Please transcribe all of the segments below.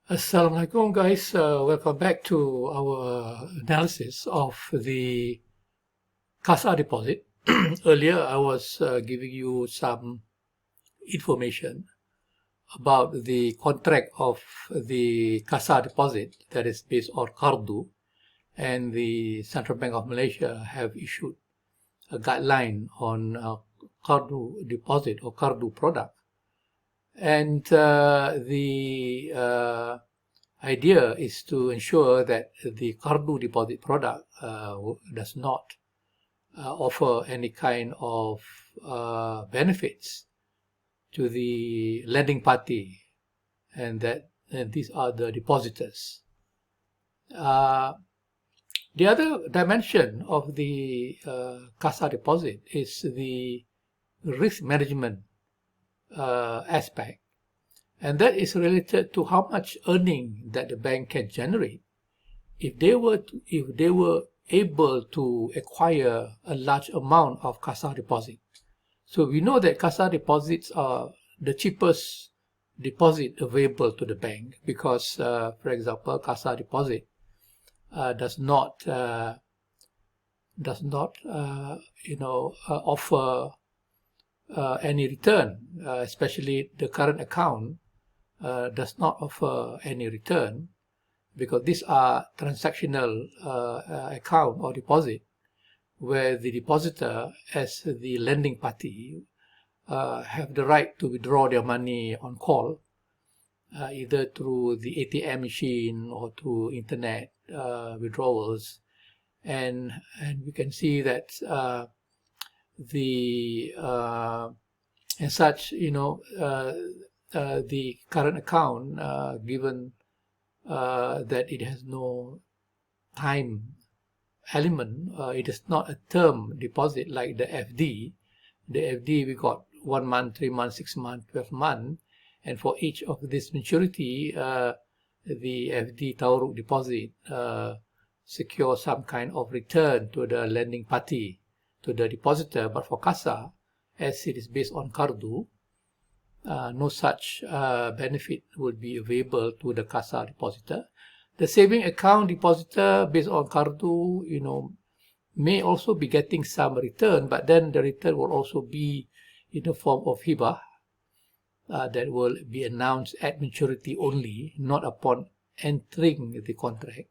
Assalamualaikum guys, welcome back to our analysis of the Casa deposit. Earlier I was giving you some information about the contract of the Casa deposit that is based on Kardu, and the Central Bank of Malaysia have issued a guideline on Kardu deposit or Kardu product. And the idea is to ensure that the Kardu deposit product does not offer any kind of benefits to the lending party, and that these are the depositors. The other dimension of the Casa deposit is the risk management aspect, and that is related to how much earning that the bank can generate if they were able to acquire a large amount of Casa deposit. So we know that Casa deposits are the cheapest deposit available to the bank because, for example, Casa deposit does not offer any return, especially the current account does not offer any return, because these are transactional account or deposit where the depositor as the lending party have the right to withdraw their money on call, either through the ATM machine or through internet withdrawals, and we can see that as such, the current account, given that it has no time element, it is not a term deposit like the FD. The FD, we got 1 month, 3 months, 6 months, 12 months, and for each of this maturity, the FD Tauruk deposit secure some kind of return to the lending party, to the depositor. But for Casa, as it is based on Kardu, no such benefit will be available to the Casa depositor. The saving account depositor based on Kardu, may also be getting some return, but then the return will also be in the form of hibah that will be announced at maturity only, not upon entering the contract.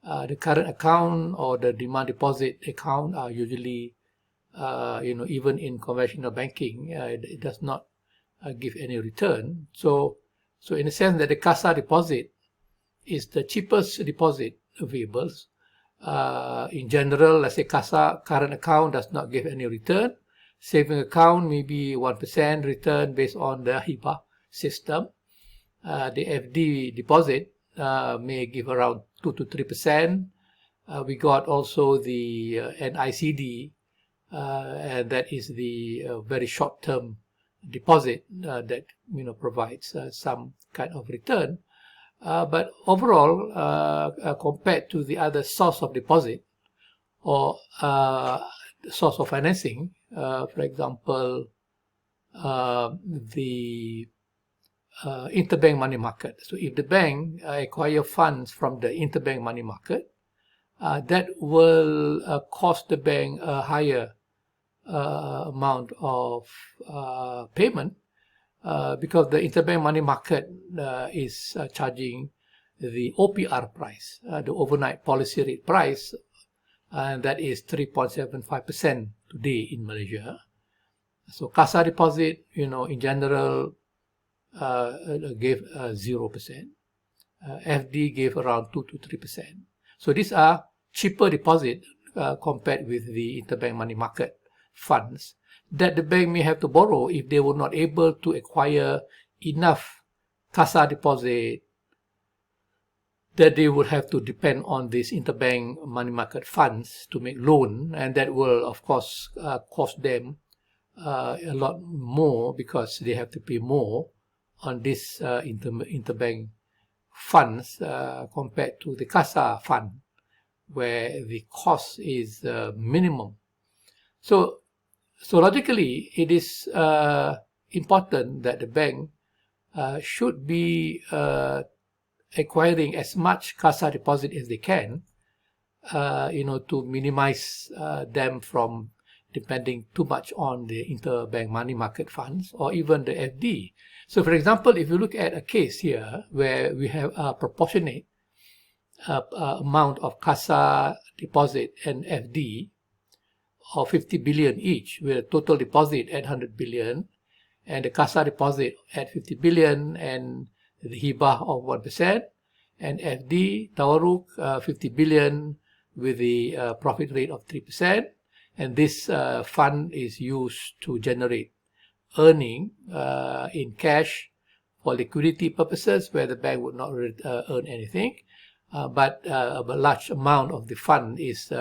The current account or the demand deposit account are usually, even in conventional banking, it does not give any return. So in a sense that the Casa deposit is the cheapest deposit available. In general, let's say Casa current account does not give any return. Saving account maybe 1% return based on the hibah system. The FD deposit may give around 2 to 3%. We got also the NICD, and that is the very short-term deposit that provides some kind of return. But overall, compared to the other source of deposit or source of financing, for example, the interbank money market. So if the bank acquire funds from the interbank money market, that will cost the bank a higher amount of payment, because the interbank money market is charging the OPR price, the overnight policy rate price, and that is 3.75% today in Malaysia. So Casa deposit, in general, gave 0%. FD gave around 2 to 3%. So these are cheaper deposit compared with the interbank money market funds that the bank may have to borrow if they were not able to acquire enough Casa deposit, that they would have to depend on these interbank money market funds to make loan, and that will of course cost them a lot more, because they have to pay more on this interbank funds compared to the Casa fund, where the cost is minimum. So logically, it is important that the bank should be acquiring as much Casa deposit as they can, to minimize them from depending too much on the interbank money market funds or even the FD. So for example, if you look at a case here where we have a proportionate amount of Casa deposit and FD of 50 billion each, with a total deposit at 100 billion, and the Casa deposit at 50 billion and the hibah of 1%, and FD Tawarruk 50 billion with the profit rate of 3%, and this fund is used to generate earning in cash for liquidity purposes where the bank would not earn anything, but a large amount of the fund is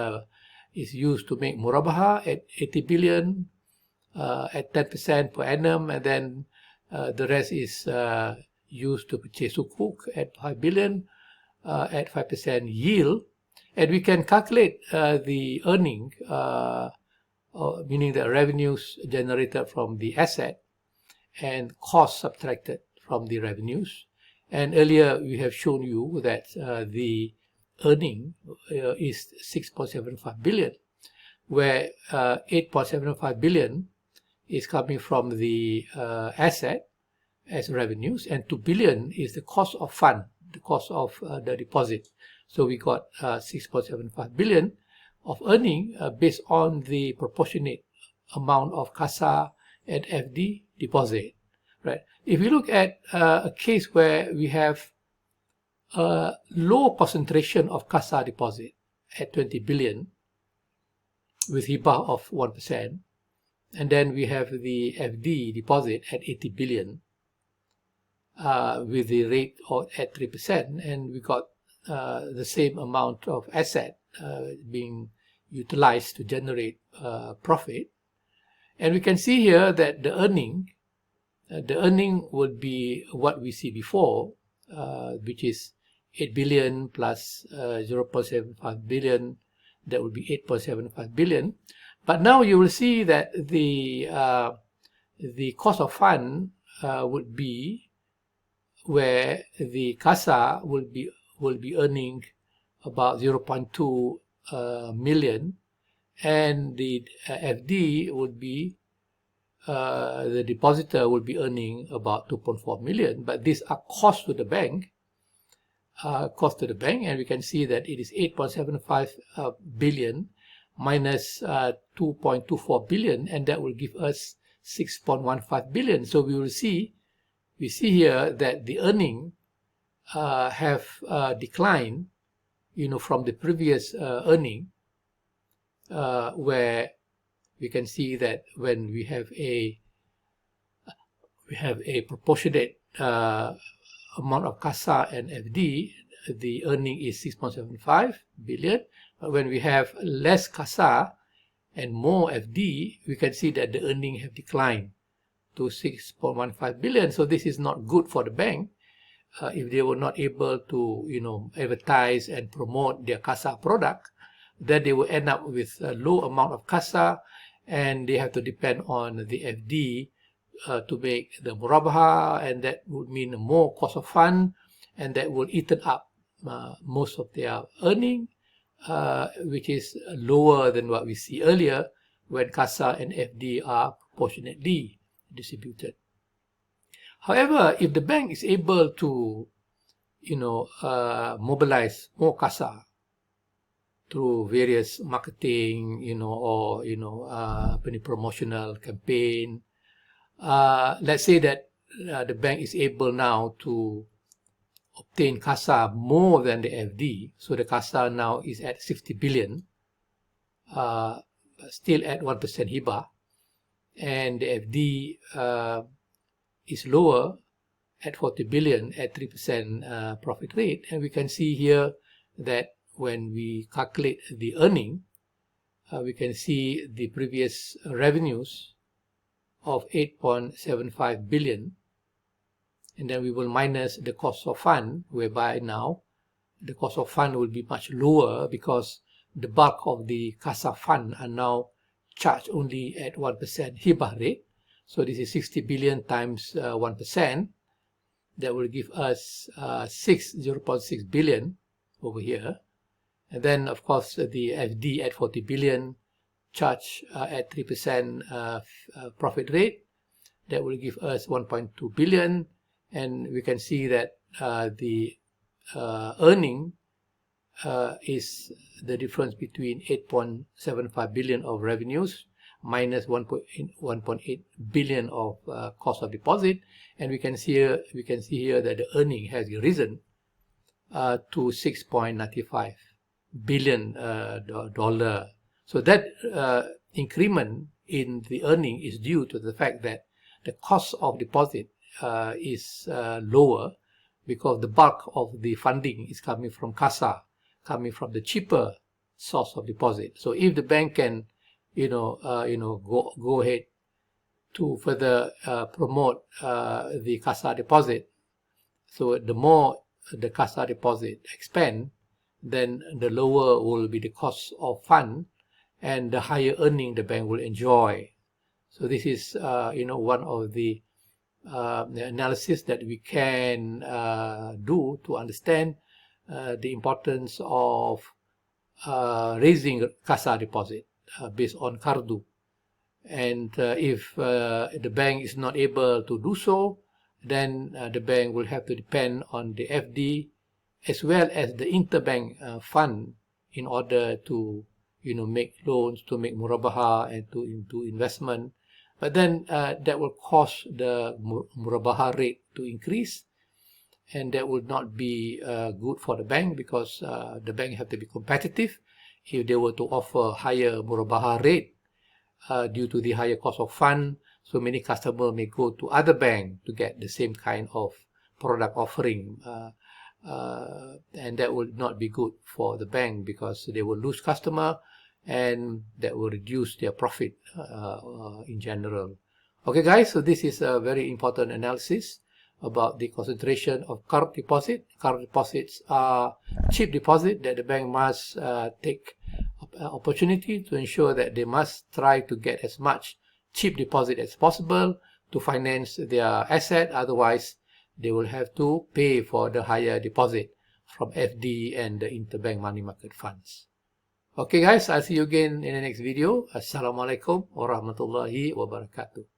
used to make murabaha at 80 billion at 10% per annum, and then the rest is used to purchase sukuk at 5 billion at 5% yield. And we can calculate the earning, meaning the revenues generated from the asset and costs subtracted from the revenues. And earlier we have shown you that the earning is 6.75 billion, where 8.75 billion is coming from the asset as revenues, and 2 billion is the cost of fund, the cost of the deposit. So we got 6.75 billion of earning based on the proportionate amount of Casa and FD deposit, right? If you look at a case where we have a low concentration of Casa deposit at 20 billion with hibah of 1%, and then we have the FD deposit at 80 billion with the rate at 3%, and we got the same amount of asset being utilized to generate profit. And we can see here that the earning would be what we see before, which is 8 billion plus 0.75 billion. That would be 8.75 billion. But now you will see that the cost of fund would be where the Casa will be earning about 0.2 million, and the FD would be the depositor will be earning about 2.4 million. But these are costs to the bank, and we can see that it is 8.75 billion minus 2.24 billion, and that will give us 6.15 billion. So we see here that the earning have declined, from the previous earning, where we can see that when we have a proportionate amount of Casa and FD, the earning is 6.75 billion. But when we have less Casa and more FD, we can see that the earning have declined to 6.15 billion. So this is not good for the bank if they were not able to, advertise and promote their Casa product. Then they will end up with a low amount of Casa, and they have to depend on the FD to make the murabaha, and that would mean more cost of fund, and that will eat up most of their earning, which is lower than what we see earlier when Casa and FD are proportionately distributed. However, if the bank is able to, mobilize more Casa through various marketing, or promotional campaign, let's say that the bank is able now to obtain Casa more than the FD. So the Casa now is at 60 billion, still at 1% hibah, and the FD is lower at 40 billion at 3% profit rate. And we can see here that when we calculate the earning, we can see the previous revenues of 8.75 billion, and then we will minus the cost of fund, whereby now the cost of fund will be much lower because the bulk of the Casa fund are now charged only at 1% hibah rate. So this is 60 billion times 1%, that will give us 0.6 billion over here. And then, of course, the FD at 40 billion, charge at 3% profit rate, that will give us 1.2 billion. And we can see that the earning is the difference between 8.75 billion of revenues minus 1.8 billion of cost of deposit, and we can see here that the earning has risen to 6.95 billion dollar. So that increment in the earning is due to the fact that the cost of deposit is lower, because the bulk of the funding is coming from Casa, coming from the cheaper source of deposit. So if the bank can, go ahead to further promote the Casa deposit, so the more the Casa deposit expand, then the lower will be the cost of fund, and the higher earning the bank will enjoy. So this is, one of the analysis that we can do to understand the importance of raising Casa deposit based on Kardu. And if the bank is not able to do so, then the bank will have to depend on the FD as well as the interbank fund in order to make loans, to make murabaha, and to into investment. But then that will cause the murabaha rate to increase, and that would not be good for the bank, because the bank have to be competitive. If they were to offer higher murabaha rate due to the higher cost of fund, so many customers may go to other bank to get the same kind of product offering, and that would not be good for the bank, because they will lose customer, and that will reduce their profit in general. Okay guys, so this is a very important analysis about the concentration of current deposit. Current deposits are cheap deposit that the bank must take opportunity to ensure that they must try to get as much cheap deposit as possible to finance their asset. Otherwise, they will have to pay for the higher deposit from FD and the interbank money market funds. Okay guys, I'll see you again in the next video. Assalamualaikum warahmatullahi wabarakatuh.